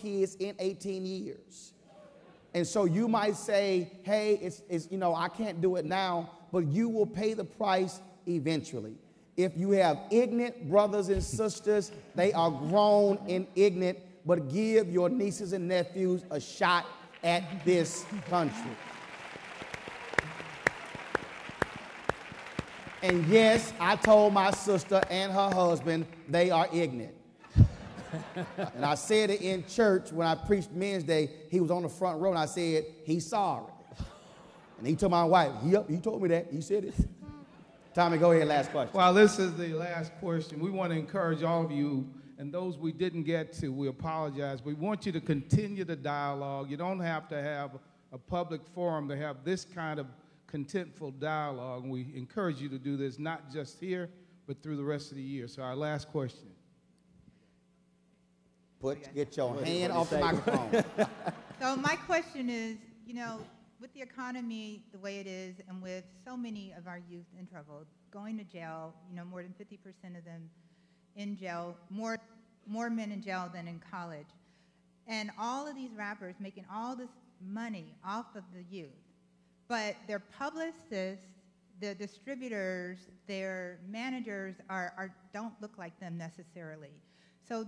kids in 18 years. And so you might say, hey, it's I can't do it now, but you will pay the price eventually. If you have ignorant brothers and sisters, they are grown and ignorant, but give your nieces and nephews a shot at this country. And yes, I told my sister and her husband they are ignorant. And I said it in church when I preached Men's Day. He was on the front row, and I said, he's sorry. And he told my wife, yep, he told me that. He said it. Tommy, go ahead, last question. Well, this is the last question. We want to encourage all of you, and those we didn't get to, we apologize. We want you to continue the dialogue. You don't have to have a public forum to have this kind of contentful dialogue. And we encourage you to do this, not just here, but through the rest of the year. So our last question. Get your hand off the microphone. So my question is, with the economy the way it is, and with so many of our youth in trouble, going to jail, more than 50% of them in jail, more men in jail than in college, and all of these rappers making all this money off of the youth, but their publicists, the distributors, their managers don't look like them necessarily. So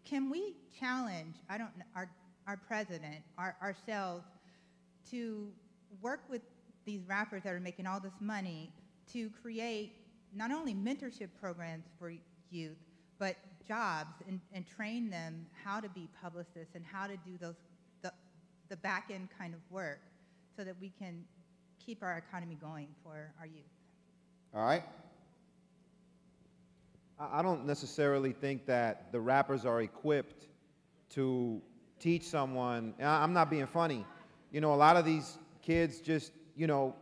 can we challenge, our president, ourselves, to work with these rappers that are making all this money to create not only mentorship programs for youth, but jobs and train them how to be publicists and how to do the back-end kind of work so that we can keep our economy going for our youth. All right. I don't necessarily think that the rappers are equipped to teach someone. I'm not being funny. A lot of these kids just,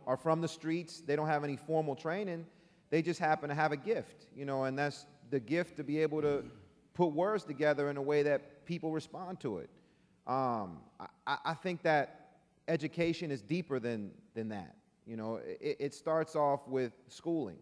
are from the streets. They don't have any formal training. They just happen to have a gift, and that's the gift to be able to put words together in a way that people respond to it. I think that education is deeper than that. It starts off with schooling.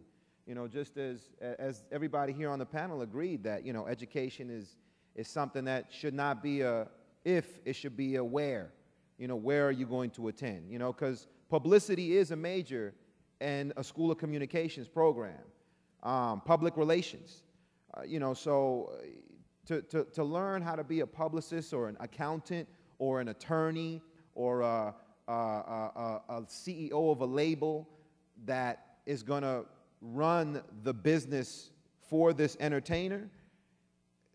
Just as everybody here on the panel agreed that, education is something that should not be a if, it should be a where. Where are you going to attend? Because publicity is a major in a School of Communications program. Public relations. So to learn how to be a publicist or an accountant or an attorney or a CEO of a label that is going to run the business for this entertainer,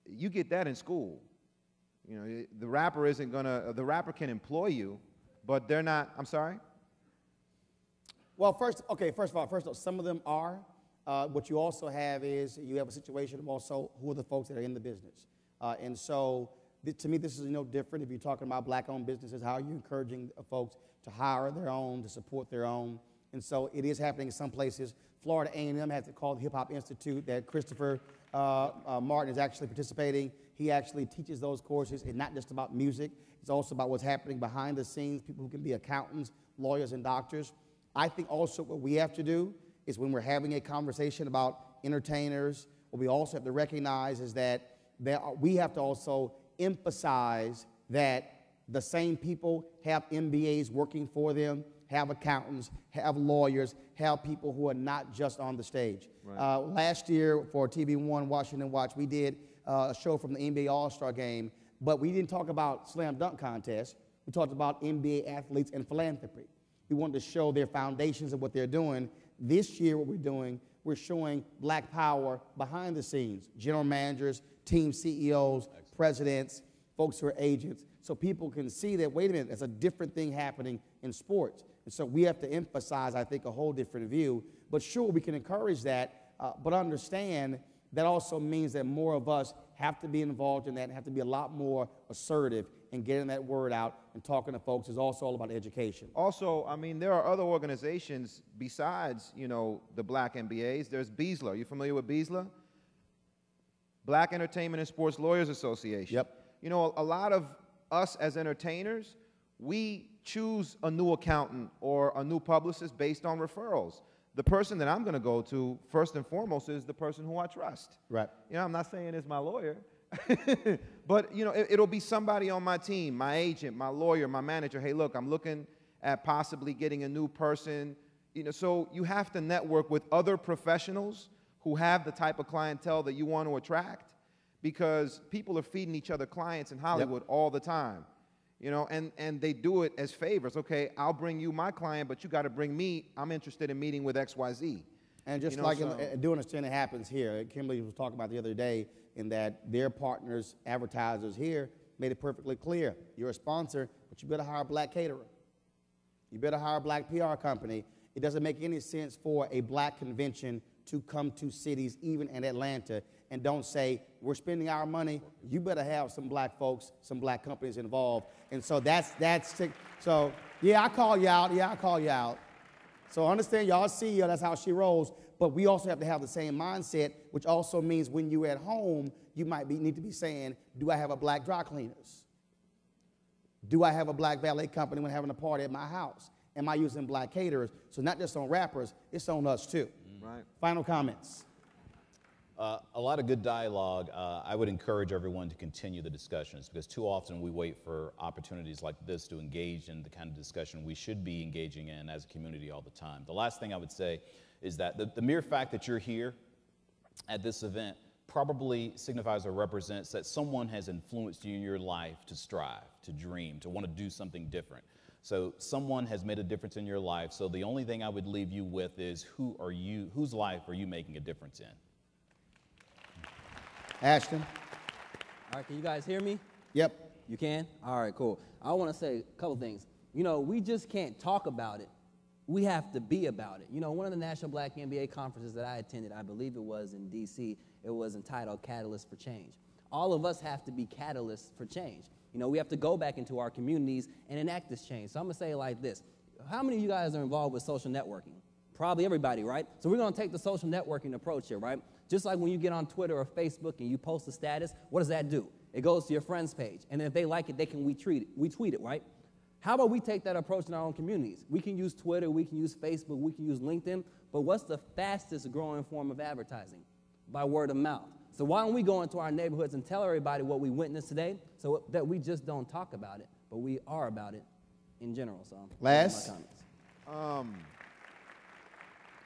you get that in school. The rapper isn't gonna, the rapper can employ you, but they're not, I'm sorry? Well, first of all, some of them are. What you also have is you have a situation of also who are the folks that are in the business. And so to me, this is no different. If you're talking about black-owned businesses, how are you encouraging folks to hire their own, to support their own? And so it is happening in some places. Florida A&M has it called the Hip Hop Institute that Christopher Martin is actually participating. He actually teaches those courses. It's not just about music. It's also about what's happening behind the scenes, people who can be accountants, lawyers, and doctors. I think also what we have to do is when we're having a conversation about entertainers, what we also have to recognize is that we have to also emphasize that the same people have MBAs working for them, have accountants, have lawyers, have people who are not just on the stage. Right. Last year for TV1 Washington Watch, we did a show from the NBA All-Star Game, but we didn't talk about slam dunk contests. We talked about NBA athletes and philanthropy. We wanted to show their foundations of what they're doing. This year, what we're doing, we're showing black power behind the scenes, general managers, team CEOs, presidents, folks who are agents, so people can see that, wait a minute, there's a different thing happening in sports. And so we have to emphasize, I think, a whole different view. But sure, we can encourage that, but understand that also means that more of us have to be involved in that and have to be a lot more assertive in getting that word out and talking to folks. Is also all about education. Also, I mean, there are other organizations besides, the black MBAs. There's BESLA. Are you familiar with BESLA? Black Entertainment and Sports Lawyers Association. Yep. A lot of us as entertainers, we choose a new accountant or a new publicist based on referrals. The person that I'm going to go to, first and foremost, is the person who I trust. Right. I'm not saying it's my lawyer, But, you know, it'll be somebody on my team, my agent, my lawyer, my manager. Hey, look, I'm looking at possibly getting a new person. You know, so you have to network with other professionals who have the type of clientele that you want to attract, because people are feeding each other clients in Hollywood all the time. You know, and they do it as favors. Okay, I'll bring you my client, but you got to bring me. I'm interested in meeting with XYZ. And just like do understand it happens here. Kimberly was talking about the other day in that their partners, advertisers here, made it perfectly clear. You're a sponsor, but you better hire a black caterer. You better hire a black PR company. It doesn't make any sense for a black convention to come to cities, even in Atlanta, and don't say, we're spending our money. You better have some black folks, some black companies involved. And so so yeah, I call you out. Yeah, I call you out. So understand, y'all CEO, that's how she rolls. But we also have to have the same mindset, which also means when you're at home, you might need to be saying, do I have a black dry cleaners? Do I have a black valet company when having a party at my house? Am I using black caterers? So not just on rappers, it's on us too. Right. Final comments. A lot of good dialogue. I would encourage everyone to continue the discussions, because too often we wait for opportunities like this to engage in the kind of discussion we should be engaging in as a community all the time. The last thing I would say is that the mere fact that you're here at this event probably signifies or represents that someone has influenced you in your life to strive, to dream, to want to do something different. So someone has made a difference in your life. So the only thing I would leave you with is whose life are you making a difference in? Ashton? All right, can you guys hear me? Yep. You can? All right, cool. I want to say a couple things. You know, we just can't talk about it. We have to be about it. You know, one of the National Black NBA conferences that I attended, I believe it was in D.C., it was entitled Catalyst for Change. All of us have to be catalysts for change. You know, we have to go back into our communities and enact this change. So I'm going to say it like this. How many of you guys are involved with social networking? Probably everybody, right? So we're going to take the social networking approach here, right? Just like when you get on Twitter or Facebook and you post a status, what does that do? It goes to your friends page. And if they like it, they can retweet it, right? How about we take that approach in our own communities? We can use Twitter, we can use Facebook, we can use LinkedIn, but what's the fastest growing form of advertising? By word of mouth. So why don't we go into our neighborhoods and tell everybody what we witnessed today so that we just don't talk about it, but we are about it in general. So Last. those are my comments.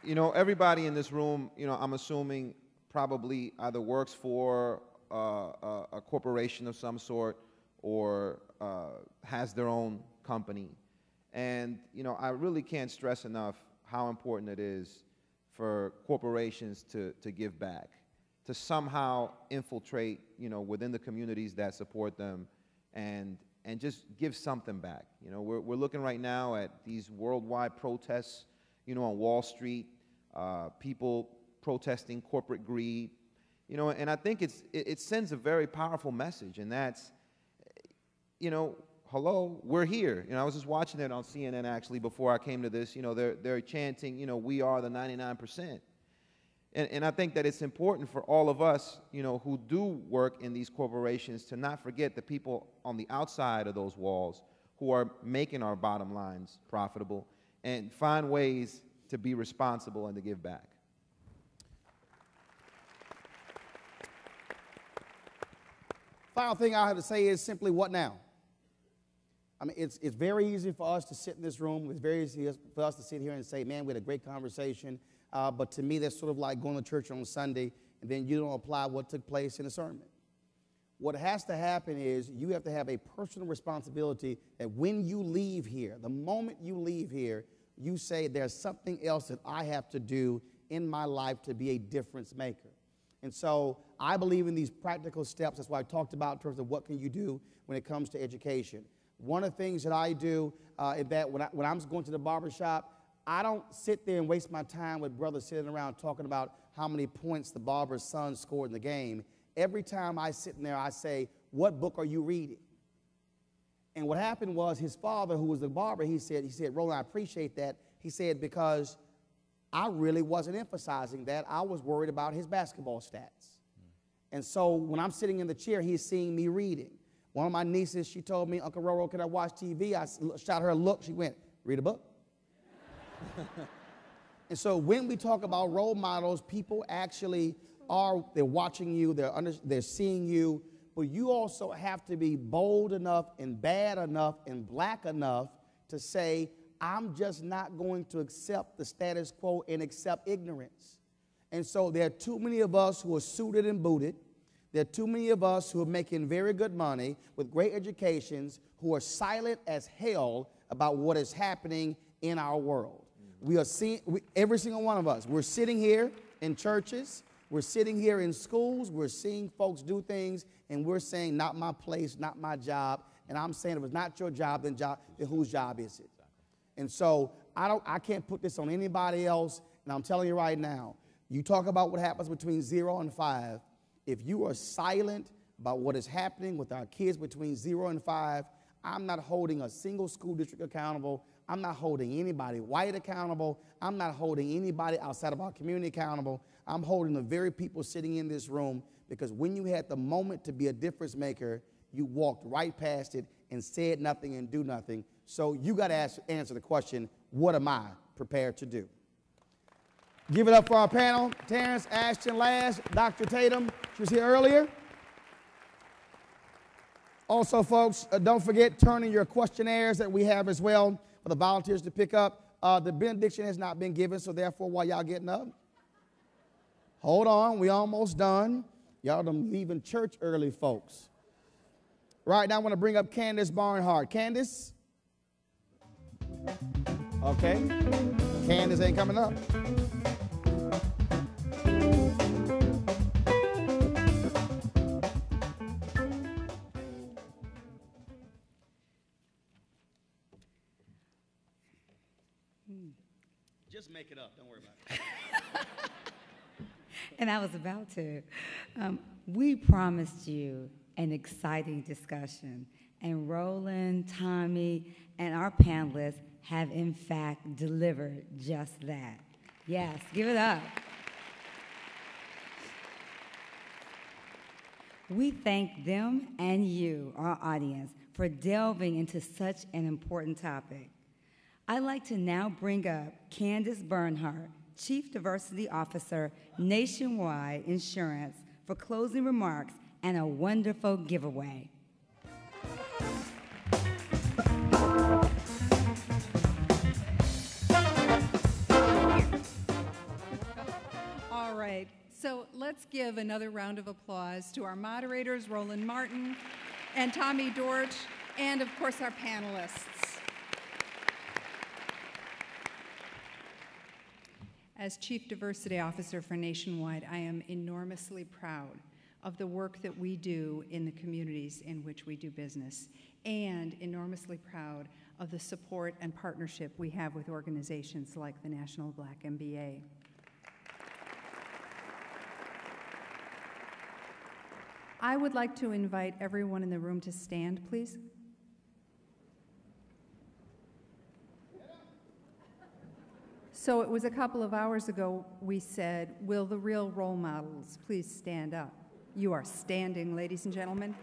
You know, everybody in this room, you know, I'm assuming probably either works for a corporation of some sort or has their own company. And, you know, I really can't stress enough how important it is for corporations to give back, to somehow infiltrate, you know, within the communities that support them and just give something back. You know, we're looking right now at these worldwide protests, you know, on Wall Street, people protesting corporate greed, you know, and I think it sends a very powerful message, and that's, you know, hello, we're here. You know, I was just watching it on CNN actually before I came to this. You know, they're chanting, you know, we are the 99%. And I think that it's important for all of us, you know, who do work in these corporations to not forget the people on the outside of those walls who are making our bottom lines profitable, and find ways to be responsible and to give back. Final thing I have to say is simply, what now? I mean, it's very easy for us to sit in this room. It's very easy for us to sit here and say, man, we had a great conversation. But to me, that's sort of like going to church on Sunday, and then you don't apply what took place in the sermon. What has to happen is you have to have a personal responsibility that when you leave here, the moment you leave here, you say there's something else that I have to do in my life to be a difference maker. And so I believe in these practical steps. That's why I talked about in terms of what can you do when it comes to education. One of the things that I do is that when I'm going to the barbershop, I don't sit there and waste my time with brothers sitting around talking about how many points the barber's son scored in the game. Every time I sit in there, I say, what book are you reading? And what happened was his father, who was the barber, he said, Roland, I appreciate that. He said, because I really wasn't emphasizing that. I was worried about his basketball stats. And so when I'm sitting in the chair, he's seeing me reading. One of my nieces, she told me, Uncle Roro, can I watch TV? I shot her a look. She went, read a book. And so when we talk about role models, people actually they're watching you, they're seeing you, but you also have to be bold enough and bad enough and black enough to say, I'm just not going to accept the status quo and accept ignorance. And so there are too many of us who are suited and booted. There are too many of us who are making very good money with great educations who are silent as hell about what is happening in our world. We are seeing, every single one of us, we're sitting here in churches, we're sitting here in schools, we're seeing folks do things, and we're saying, not my place, not my job. And I'm saying, if it's not your job, then whose job is it? And so I can't put this on anybody else, and I'm telling you right now, you talk about what happens between 0 and 5. If you are silent about what is happening with our kids between 0 and 5, I'm not holding a single school district accountable. I'm not holding anybody white accountable. I'm not holding anybody outside of our community accountable. I'm holding the very people sitting in this room, because when you had the moment to be a difference maker, you walked right past it and said nothing and do nothing. So you got to answer the question, what am I prepared to do? Give it up for our panel. Terrence, Ashton, Lash, Dr. Tatum, she was here earlier. Also, folks, don't forget, turn in your questionnaires that we have as well for the volunteers to pick up. The benediction has not been given, so therefore, while y'all getting up, hold on, we almost done. Y'all done leaving church early, folks. Right now, I want to bring up Candace Barnhart. Candace? Okay. Candace ain't coming up. Just make it up. Don't worry about it. And I was about to. We promised you an exciting discussion, and Roland, Tommy, and our panelists have in fact delivered just that. Yes, give it up. We thank them and you, our audience, for delving into such an important topic. I'd like to now bring up Candace Bernhardt, Chief Diversity Officer, Nationwide Insurance, for closing remarks and a wonderful giveaway. All right, so let's give another round of applause to our moderators, Roland Martin and Tommy Dortch, and of course our panelists. As Chief Diversity Officer for Nationwide, I am enormously proud of the work that we do in the communities in which we do business, and enormously proud of the support and partnership we have with organizations like the National Black MBA. I would like to invite everyone in the room to stand, please. So it was a couple of hours ago we said, will the real role models please stand up? You are standing, ladies and gentlemen.